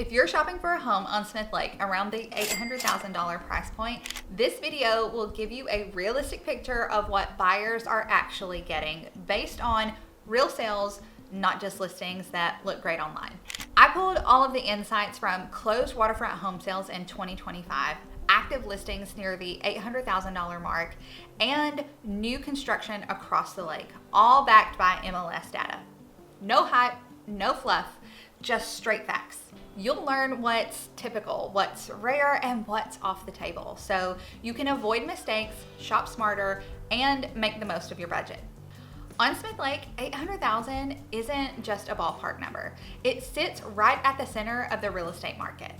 If you're shopping for a home on Smith Lake around the $800,000 price point, this video will give you a realistic picture of what buyers are actually getting based on real sales, not just listings that look great online. I pulled all of the insights from closed waterfront home sales in 2025, active listings near the $800,000 mark, and new construction across the lake, all backed by MLS data. No hype, no fluff, just straight facts. You'll learn what's typical, what's rare, and what's off the table, so you can avoid mistakes, shop smarter, and make the most of your budget. On Smith Lake, $800,000 isn't just a ballpark number. It sits right at the center of the real estate market.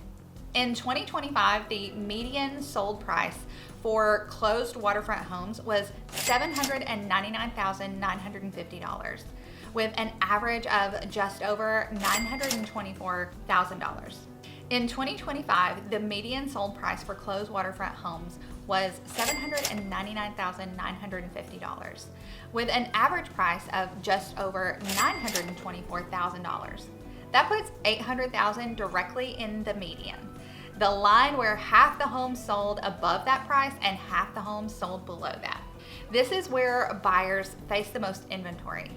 In 2025, the median sold price for closed waterfront homes was $799,950, with an average of just over $924,000. In 2025, the median sold price for closed waterfront homes was $799,950, with an average price of just over $924,000. That puts $800,000 directly in the median, the line where half the homes sold above that price and half the homes sold below that. This is where buyers face the most inventory,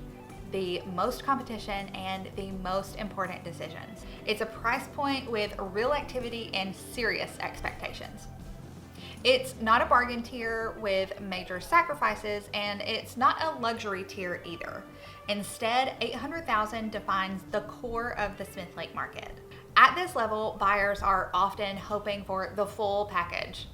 the most competition, and the most important decisions. It's a price point with real activity and serious expectations. It's not a bargain tier with major sacrifices, and it's not a luxury tier either. Instead, $800,000 defines the core of the Smith Lake market. At this level, buyers are often hoping for the full package: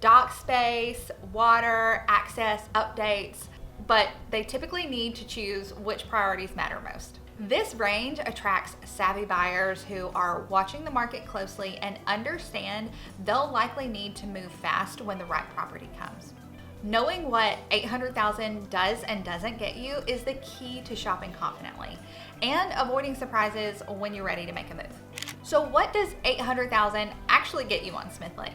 dock space, water, access, updates, but they typically need to choose which priorities matter most. This range attracts savvy buyers who are watching the market closely and understand they'll likely need to move fast when the right property comes. Knowing what $800,000 does and doesn't get you is the key to shopping confidently and avoiding surprises when you're ready to make a move. So what does $800,000 actually get you on Smith Lake?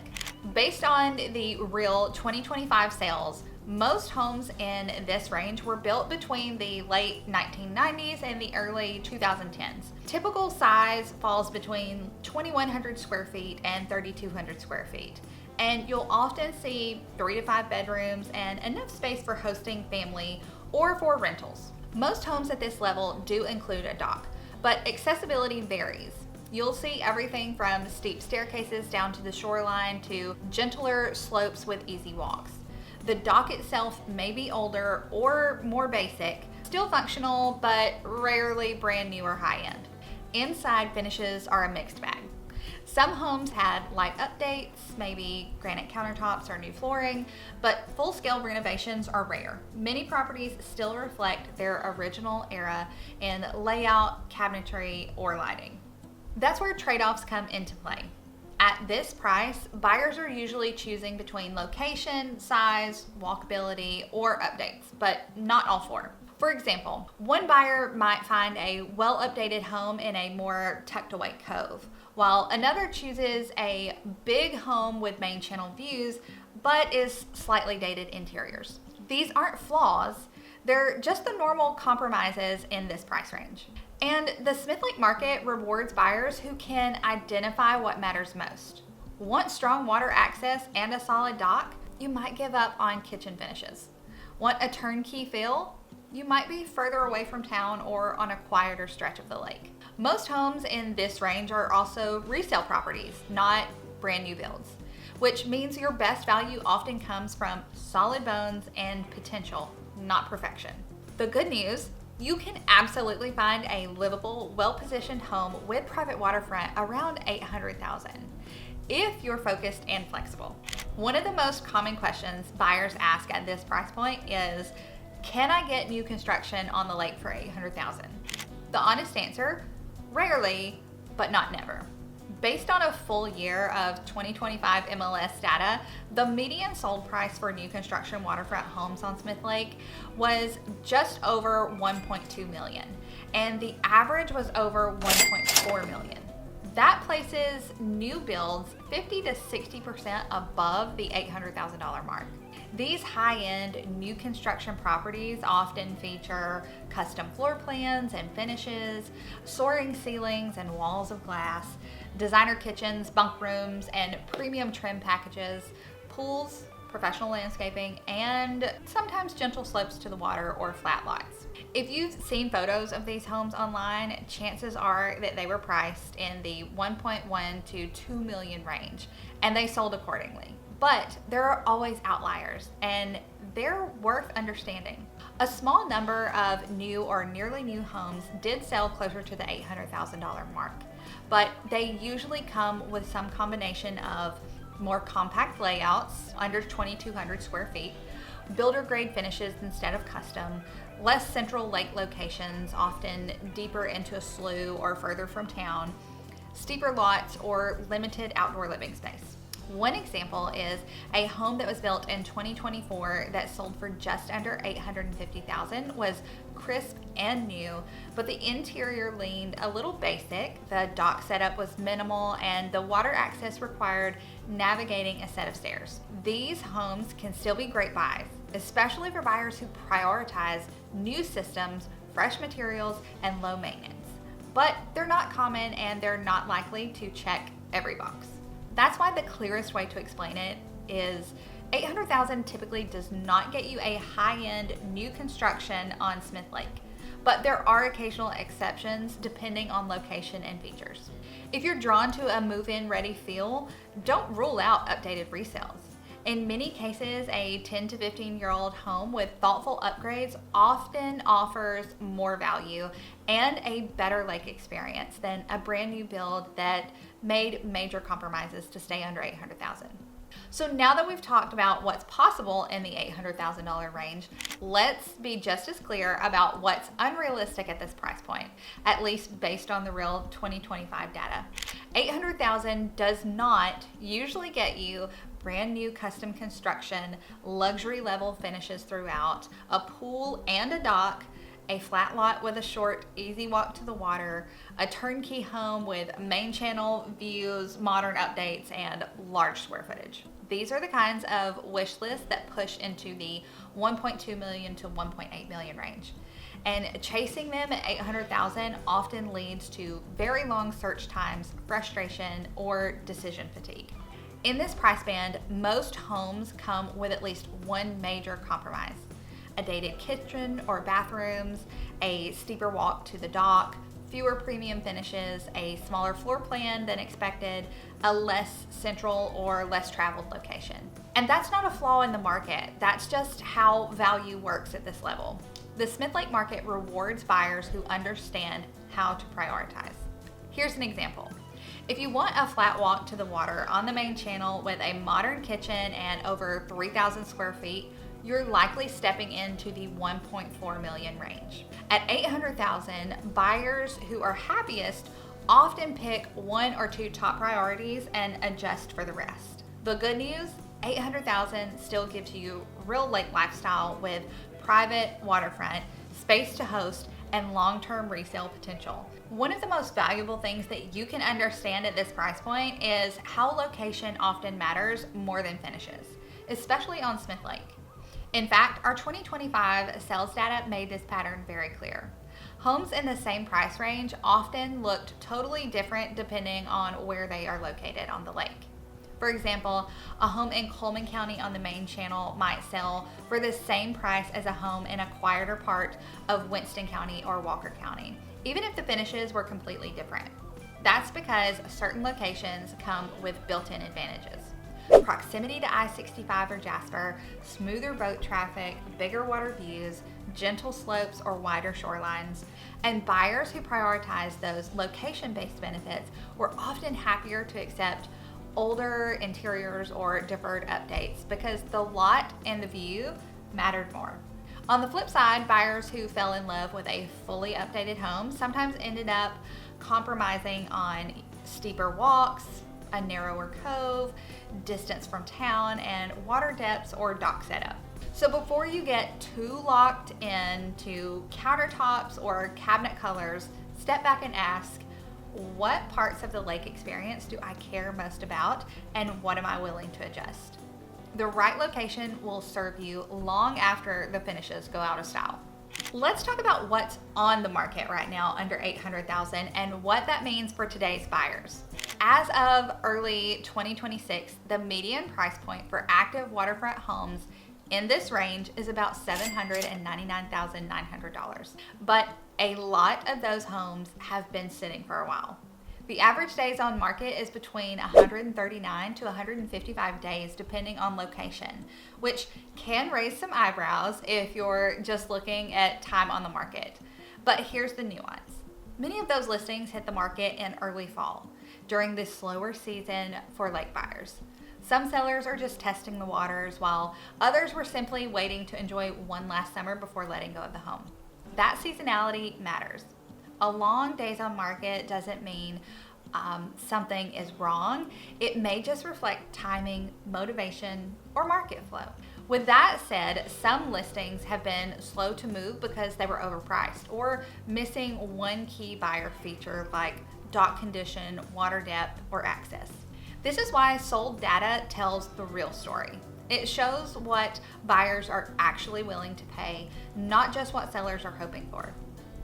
Based on the real 2025 sales, most homes in this range were built between the late 1990s and the early 2010s. Typical size falls between 2,100 square feet and 3,200 square feet. And you'll often see 3 to 5 bedrooms and enough space for hosting family or for rentals. Most homes at this level do include a dock, but accessibility varies. You'll see everything from steep staircases down to the shoreline to gentler slopes with easy walks. The dock itself may be older or more basic, still functional, but rarely brand new or high end. Inside finishes are a mixed bag. Some homes had light updates, maybe granite countertops or new flooring, but full-scale renovations are rare. Many properties still reflect their original era in layout, cabinetry, or lighting. That's where trade-offs come into play. At this price, buyers are usually choosing between location, size, walkability, or updates, but not all four. For example, one buyer might find a well-updated home in a more tucked-away cove, while another chooses a big home with main channel views, but is slightly dated interiors. These aren't flaws, they're just the normal compromises in this price range. And the Smith Lake market rewards buyers who can identify what matters most. Want strong water access and a solid dock? You might give up on kitchen finishes. Want a turnkey feel? You might be further away from town or on a quieter stretch of the lake. Most homes in this range are also resale properties, not brand new builds, which means your best value often comes from solid bones and potential, not perfection. The good news: you can absolutely find a livable, well-positioned home with private waterfront around $800,000 if you're focused and flexible. One of the most common questions buyers ask at this price point is, can I get new construction on the lake for $800,000? The honest answer: rarely, but not never. Based on a full year of 2025 MLS data, the median sold price for new construction waterfront homes on Smith Lake was just over $1.2 million, and the average was over $1.4 million. That places new builds 50 to 60% above the $800,000 mark. These high-end new construction properties often feature custom floor plans and finishes, soaring ceilings and walls of glass, designer kitchens, bunk rooms, and premium trim packages, pools, professional landscaping, and sometimes gentle slopes to the water or flat lots. If you've seen photos of these homes online, chances are that they were priced in the 1.1 to 2 million range, and they sold accordingly. But there are always outliers, and they're worth understanding. A small number of new or nearly new homes did sell closer to the $800,000 mark, but they usually come with some combination of more compact layouts, under 2,200 square feet, builder grade finishes instead of custom, less central lake locations, often deeper into a slough or further from town, steeper lots, or limited outdoor living space. One example is a home that was built in 2024 that sold for just under $850,000, was crisp and new, but the interior leaned a little basic. The dock setup was minimal and the water access required navigating a set of stairs. These homes can still be great buys, especially for buyers who prioritize new systems, fresh materials, and low maintenance. But they're not common and they're not likely to check every box. That's why the clearest way to explain it is $800,000 typically does not get you a high-end new construction on Smith Lake, but there are occasional exceptions depending on location and features. If you're drawn to a move-in ready feel, don't rule out updated resales. In many cases, a 10 to 15-year-old home with thoughtful upgrades often offers more value and a better lake experience than a brand new build that made major compromises to stay under $800,000. So now that we've talked about what's possible in the $800,000 range, let's be just as clear about what's unrealistic at this price point, at least based on the real 2025 data. $800,000 does not usually get you brand new custom construction, luxury level finishes throughout, a pool and a dock, a flat lot with a short, easy walk to the water, a turnkey home with main channel views, modern updates, and large square footage. These are the kinds of wish lists that push into the 1.2 million to 1.8 million range. And chasing them at $800,000 often leads to very long search times, frustration, or decision fatigue. In this price band, most homes come with at least one major compromise: a dated kitchen or bathrooms, a steeper walk to the dock, fewer premium finishes, a smaller floor plan than expected, a less central or less traveled location. And that's not a flaw in the market, that's just how value works at this level. The Smith Lake market rewards buyers who understand how to prioritize. Here's an example. If you want a flat walk to the water on the main channel with a modern kitchen and over 3,000 square feet, you're likely stepping into the 1.4 million range. At $800,000, buyers who are happiest often pick one or two top priorities and adjust for the rest. The good news, $800,000 still gives you real lake lifestyle with private waterfront, space to host, and long-term resale potential. One of the most valuable things that you can understand at this price point is how location often matters more than finishes, especially on Smith Lake. In fact, our 2025 sales data made this pattern very clear. Homes in the same price range often looked totally different depending on where they are located on the lake. For example, a home in Coleman County on the main channel might sell for the same price as a home in a quieter part of Winston County or Walker County, even if the finishes were completely different. That's because certain locations come with built-in advantages. Proximity to I-65 or Jasper, smoother boat traffic, bigger water views, gentle slopes or wider shorelines, and buyers who prioritize those location-based benefits were often happier to accept older interiors or deferred updates because the lot and the view mattered more. On the flip side, buyers who fell in love with a fully updated home sometimes ended up compromising on steeper walks, a narrower cove, distance from town, and water depths or dock setup. So before you get too locked into countertops or cabinet colors, step back and ask, what parts of the lake experience do I care most about, and what am I willing to adjust? The right location will serve you long after the finishes go out of style. Let's talk about what's on the market right now under $800,000 and what that means for today's buyers. As of early 2026, the median price point for active waterfront homes in this range is about $799,900. But a lot of those homes have been sitting for a while. The average days on market is between 139 to 155 days depending on location, which can raise some eyebrows if you're just looking at time on the market. But here's the nuance. Many of those listings hit the market in early fall, during this slower season for lake buyers. Some sellers are just testing the waters, while others were simply waiting to enjoy one last summer before letting go of the home. That seasonality matters. A long days on market doesn't mean something is wrong. It may just reflect timing, motivation, or market flow. With that said, some listings have been slow to move because they were overpriced or missing one key buyer feature like dock condition, water depth, or access. This is why sold data tells the real story. It shows what buyers are actually willing to pay, not just what sellers are hoping for.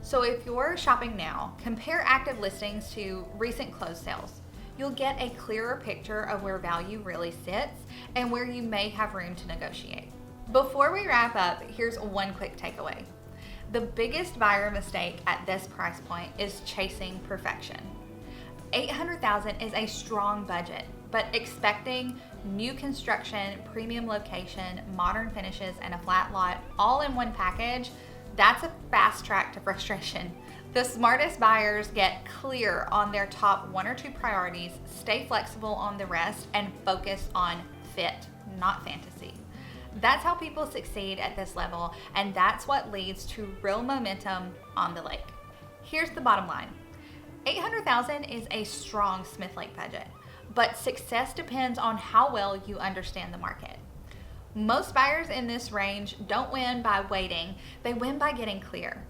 So if you're shopping now, compare active listings to recent closed sales. You'll get a clearer picture of where value really sits and where you may have room to negotiate. Before we wrap up, here's one quick takeaway. The biggest buyer mistake at this price point is chasing perfection. $800,000 is a strong budget, but expecting new construction, premium location, modern finishes, and a flat lot all in one package, that's a fast track to frustration. The smartest buyers get clear on their top one or two priorities, stay flexible on the rest, and focus on fit, not fantasy. That's how people succeed at this level, and that's what leads to real momentum on the lake. Here's the bottom line. $800,000 is a strong Smith Lake budget, but success depends on how well you understand the market. Most buyers in this range don't win by waiting, they win by getting clear.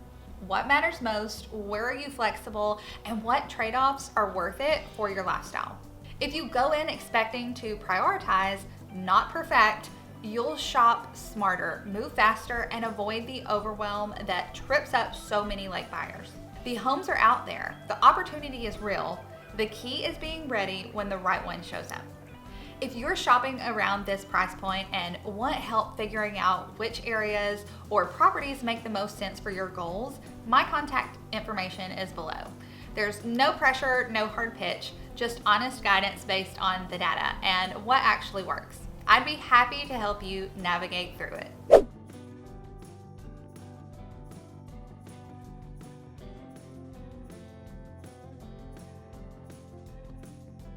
What matters most, where are you flexible, and what trade-offs are worth it for your lifestyle? If you go in expecting to prioritize, not perfect, you'll shop smarter, move faster, and avoid the overwhelm that trips up so many lake buyers. The homes are out there, the opportunity is real, the key is being ready when the right one shows up. If you're shopping around this price point and want help figuring out which areas or properties make the most sense for your goals, my contact information is below. There's no pressure, no hard pitch, just honest guidance based on the data and what actually works. I'd be happy to help you navigate through it.